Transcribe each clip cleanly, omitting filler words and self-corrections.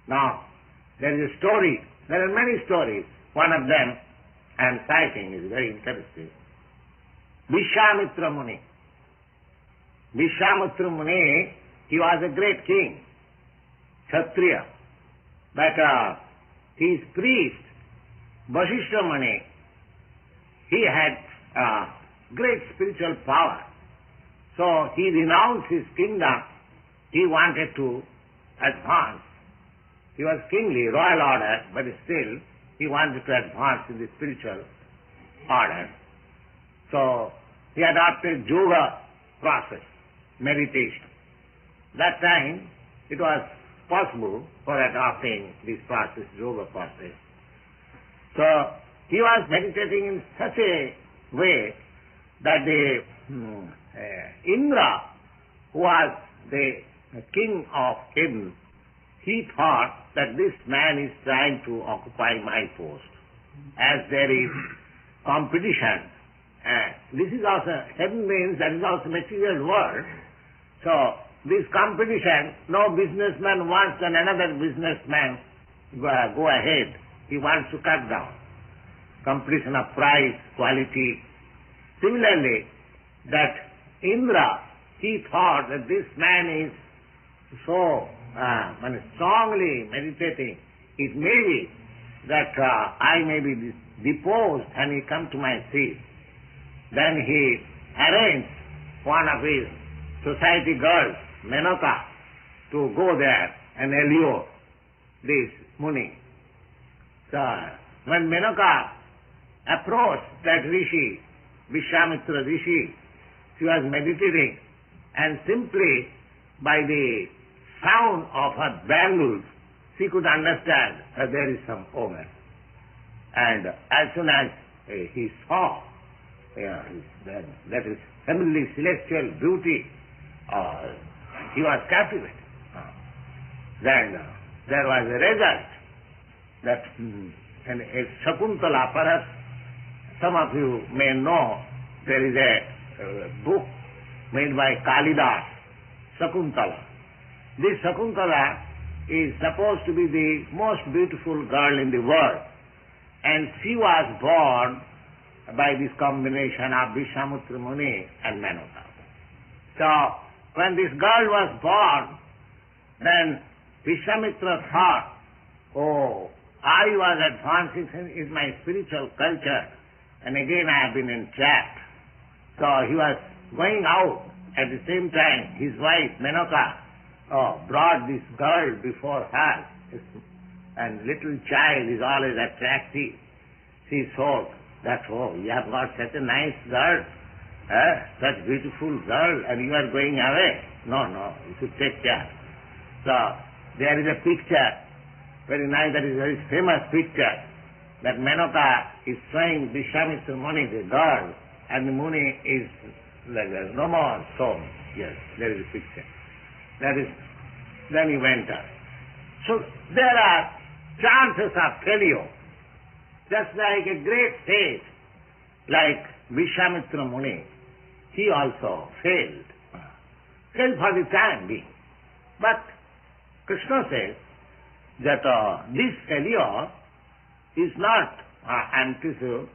Now, there is a story, there are many stories. One of them I am citing is very interesting. Visvamitra Muni. Visvamitra Muni, he was a great king, Kshatriya. But his priest, Vasishtha Muni, he had great spiritual power. So he renounced his kingdom. He wanted to advance. He was kingly, royal order, but still he wanted to advance in the spiritual order. So he adopted yoga process, meditation. That time it was possible for adopting this process, yoga process. So he was meditating in such a way that the Indra, who was the king of heaven, he thought that this man is trying to occupy my post. As there is competition, this is also, heaven means that is also material world. So this competition, no businessman wants that another businessman go ahead. He wants to cut down. Competition of price, quality. Similarly, that Indra, he thought that this man is so strongly meditating, it may be that I may be deposed and he come to my seat. Then he arranged one of his society girls, Menaka, to go there and allure this Muni. So when Menaka approached that Rishi, Visvamitra Rishi, she was meditating, and simply by the sound of her bangles, she could understand that there is some omen. And as soon as he saw that is heavenly celestial beauty, he was captivated. Then there was a result that a Shakuntala, perhaps some of you may know, there is a book made by Kalidas, Shakuntala. This Shakuntala is supposed to be the most beautiful girl in the world, and she was born by this combination of Visvamitra Muni and Menaka. So when this girl was born, then Visvamitra thought, oh, I was advancing in my spiritual culture, and again I have been entrapped. So he was going out. At the same time, his wife, Menaka, brought this girl before her, and little child is always attractive. She thought that, oh, you have got such a nice girl, such beautiful girl, and you are going away. No, you should take care. So there is a picture, very nice, that is a very famous picture, that Menaka is showing Visvamitra Muni, the girl, and the Muni is like that. No more. So, yes, there is a picture. Then he went on. So there are chances of failure. Just like a great sage, like Visvamitra Muni, he also failed. Failed for the time being. But Krishna says that this failure is not unsuccessful.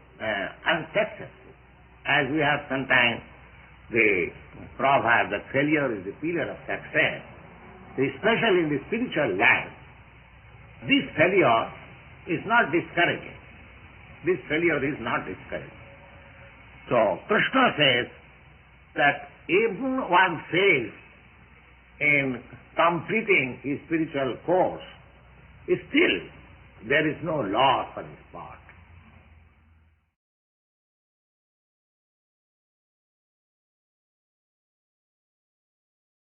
As we have sometimes the proverb that failure is the pillar of success, especially in the spiritual life, this failure is not discouraging. This failure is not discouraging. So Krishna says that even one fails in completing his spiritual course, still there is no loss on his part.